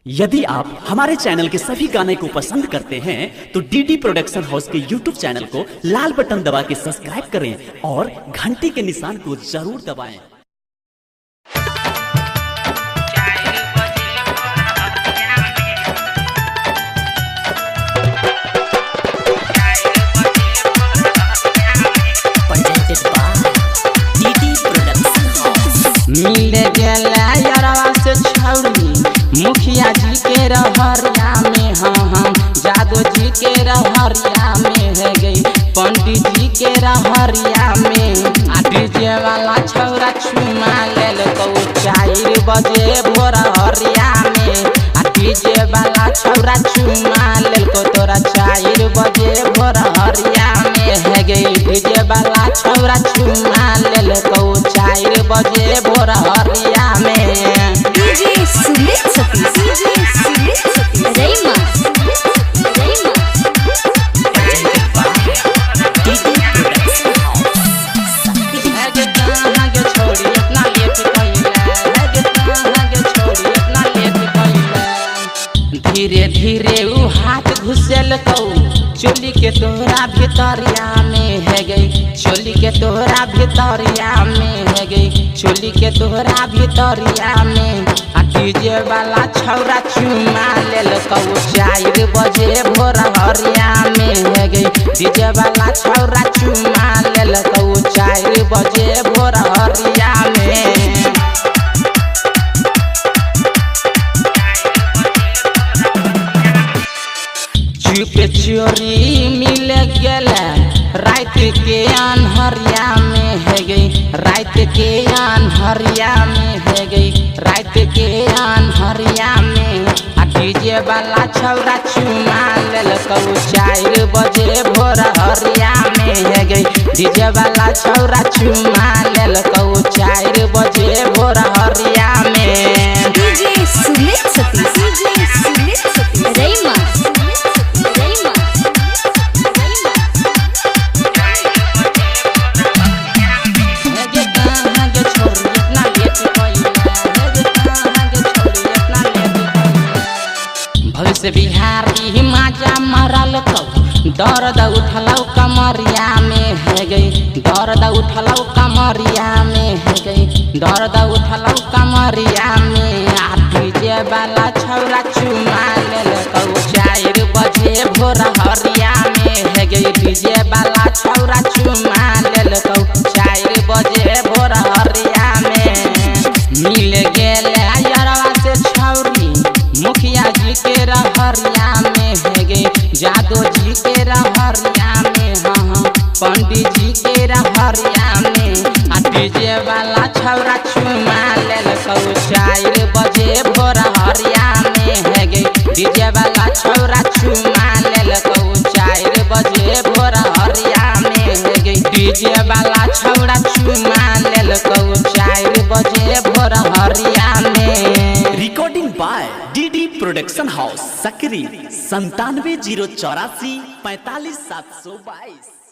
यदि आप हमारे चैनल के सभी गाने को पसंद करते हैं तो डीडी प्रोडक्शन हाउस के यूट्यूब चैनल को लाल बटन दबा के सब्सक्राइब करें और घंटी के निशान को जरूर दबाएं। मिले गेला यारवा से छौरी मुखिया जी के रहरिया में हम जादू जी के रहरिया में है गई पंडित जी के रहरिया में आ डीजे वाला छौरा चुमा लेल तो 4 बजे भोर हरिया में आ डीजे वाला छौरा चुमा लेल को तोरा 4 बजे भोर हरिया में है गई डीजे वाला छौरा चुमा लेल को 4 बजे भोर हरिया में डीजे सुमित रईमा धीरे धीरे उ हाथ घुसल तो चोली के तोरा भितरिया में है गई चोली के तोरा भितरिया में है गई चोली के तोरा भितरिया में आ डीजे वाला छौरा चुमा लेल तो 4 बजे भोर हरिया में है गई डीजे वाला छौरा चुमा लेल तो 4 बजे भोर हरिया में चुपे चोरी मिल गया रात के अनहरिया में है गई रात के अनहरिया में है गई रात के अनहरिया में आ डीजे वाला छौरा चुमा लेल तो 4 बजे भोर हरिया में है गई डीजे वाला छौरा चुमा लेल तो 4 बजे भोर हरिया में डीजे सुमित रईमा भविष्य बिहारी माजा मरल तो दर्द उठलौ कमरिया में है गई दर्द उठलौ कमरिया में है गई दर्द उठलौ कमरिया में आ डीजे वाला छौरा चुमा लेल तो 4 बजे भोर हरिया में है गई डीजे वाला छौरा चुमा लेल तो 4 बजे भोर हरिया में मिल गेल यारवा से छौरी मुखिया जी के रहरिया में है गई जादू जी के रहरिया में पंडित जी के रहरिया में आ डीजे वाला छौरा चुमा लेल तो 4 बजे भोर हरिया में है गई डीजे वाला छौरा चुमा लेल तो 4 बजे भोर हरिया में है गई डीजे वाला छौरा चुमा लेल तो 4 बजे भोर हरिया में recording by DD production house Sakri 97 084 45 722।